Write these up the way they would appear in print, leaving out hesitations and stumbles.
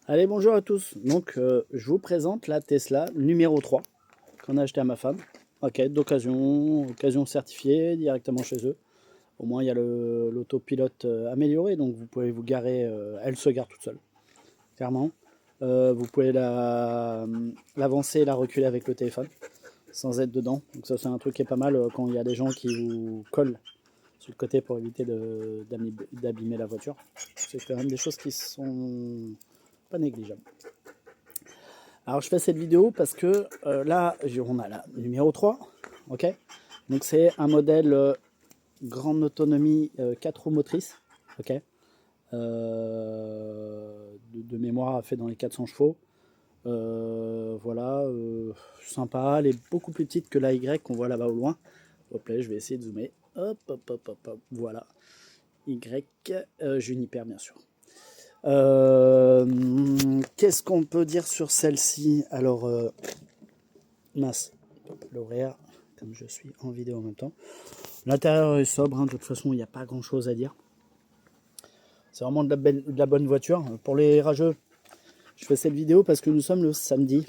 Allez, bonjour à tous. Donc, je vous présente la Tesla numéro 3 qu'on a acheté à ma femme. Ok, occasion certifiée directement chez eux. Au moins, il y a l'autopilote amélioré, donc vous pouvez vous garer, elle se gare toute seule, clairement. Vous pouvez l'avancer et la reculer avec le téléphone, sans être dedans. Donc ça, c'est un truc qui est pas mal quand il y a des gens qui vous collent sur le côté pour éviter d'abîmer la voiture. C'est quand même des choses qui sont pas négligeables. Alors je fais cette vidéo parce que là on a la numéro 3, ok. Donc c'est un modèle grande autonomie 4 roues motrices, ok. De mémoire fait dans les 400 chevaux. Voilà, sympa, elle est beaucoup plus petite que la Y qu'on voit là-bas au loin. Hop là, je vais essayer de zoomer. Hop, hop, hop, hop, hop. Voilà. Y, Juniper bien sûr. Qu'est-ce qu'on peut dire sur celle-ci? Alors, mince, l'horaire, comme je suis en vidéo en même temps. L'intérieur est sobre, hein, de toute façon, il n'y a pas grand-chose à dire. C'est vraiment de la bonne voiture. Pour les rageux, je fais cette vidéo parce que nous sommes le samedi.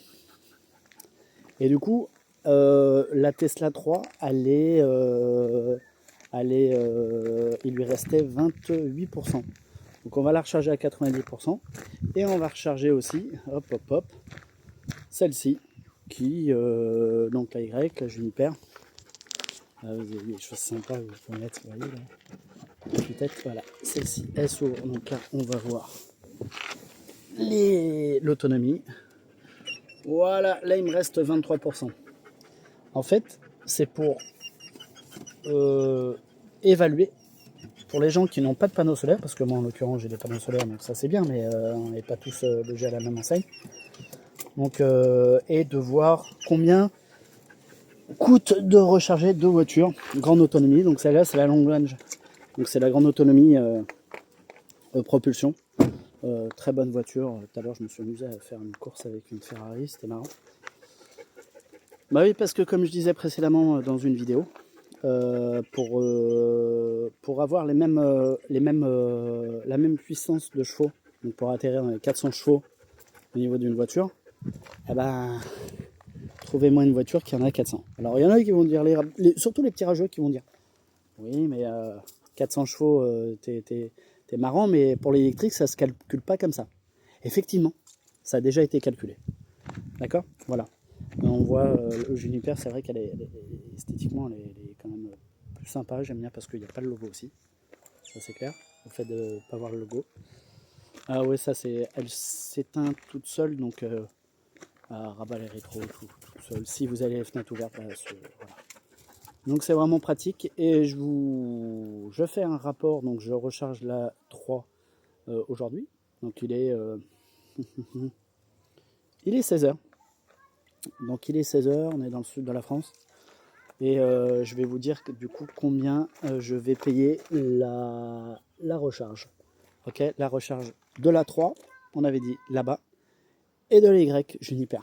Et du coup, la Tesla 3, il lui restait 28%. Donc on va la recharger à 90%. Et on va recharger aussi, hop, hop, hop, celle-ci, qui, donc la Y, la Juniper. Vous avez des choses sympas que vous pouvez mettre, vous voyez là. Peut-être, voilà, celle-ci, elle s'ouvre. Donc là, on va voir l'autonomie. Voilà, là il me reste 23%. En fait, c'est pour évaluer pour les gens qui n'ont pas de panneaux solaires, parce que moi en l'occurrence j'ai des panneaux solaires, donc ça c'est bien, mais on n'est pas tous logés à la même enseigne. Donc, et de voir combien coûte de recharger deux voitures, grande autonomie. Donc celle-là c'est la long range, donc c'est la grande autonomie propulsion. Très bonne voiture. Tout à l'heure je me suis amusé à faire une course avec une Ferrari, c'était marrant. Bah oui, parce que comme je disais précédemment dans une vidéo, pour avoir la même puissance de chevaux, donc pour atterrir dans les 400 chevaux au niveau d'une voiture, eh ben, trouvez-moi une voiture qui en a 400. Alors il y en a qui vont dire, surtout les petits rageux qui vont dire, oui mais 400 chevaux, t'es marrant, mais pour l'électrique ça se calcule pas comme ça. Effectivement, ça a déjà été calculé. D'accord. Voilà. On voit le Juniper, c'est vrai qu'elle est esthétiquement elle est quand même plus sympa, j'aime bien parce qu'il n'y a pas le logo aussi. Ça c'est clair, le fait de ne pas voir le logo. Ah ouais, ça c'est. Elle s'éteint toute seule, donc rabat les rétros toute seule. Si vous avez les fenêtres ouvertes, voilà. Donc c'est vraiment pratique. Et je fais un rapport, donc je recharge la 3 aujourd'hui. Donc il est 16h. Donc il est 16h, on est dans le sud de la France. Et je vais vous dire que, du coup combien je vais payer la recharge. Ok, la recharge de la 3, on avait dit là-bas, et de la Y Juniper.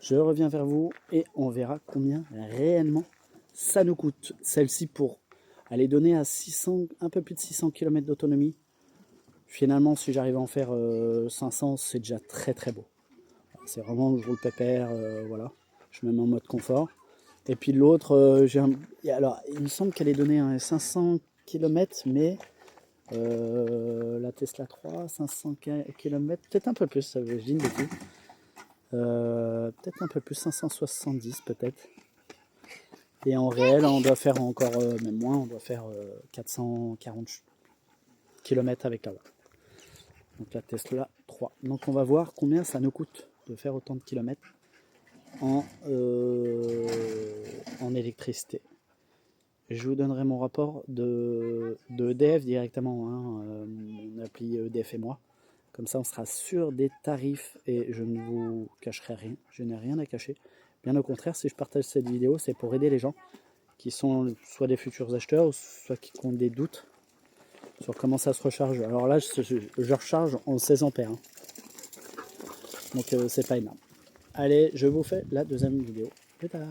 Je reviens vers vous et on verra combien réellement ça nous coûte. Celle-ci pour aller donner à 600, un peu plus de 600 km d'autonomie. Finalement, si j'arrive à en faire 500, c'est déjà très très beau. C'est vraiment, je roule pépère, voilà. Je me mets en mode confort. Et puis l'autre, alors il me semble qu'elle est donnée à 500 km, mais la Tesla 3, 500 km, peut-être un peu plus, ça je dis une bêtise. Peut-être un peu plus, 570 peut-être. Et en réel, on doit faire encore, même moins, on doit faire 440 km avec la voie. Donc la Tesla 3. Donc on va voir combien ça nous coûte de faire autant de kilomètres en électricité. Je vous donnerai mon rapport de EDF directement, hein, mon appli EDF et moi. Comme ça, on sera sûr des tarifs et je ne vous cacherai rien. Je n'ai rien à cacher. Bien au contraire, si je partage cette vidéo, c'est pour aider les gens qui sont soit des futurs acheteurs, soit qui ont des doutes sur comment ça se recharge. Alors là, je recharge en 16 ampères. Hein. Donc, c'est pas énorme. Allez, je vous fais la deuxième vidéo. Plus tard.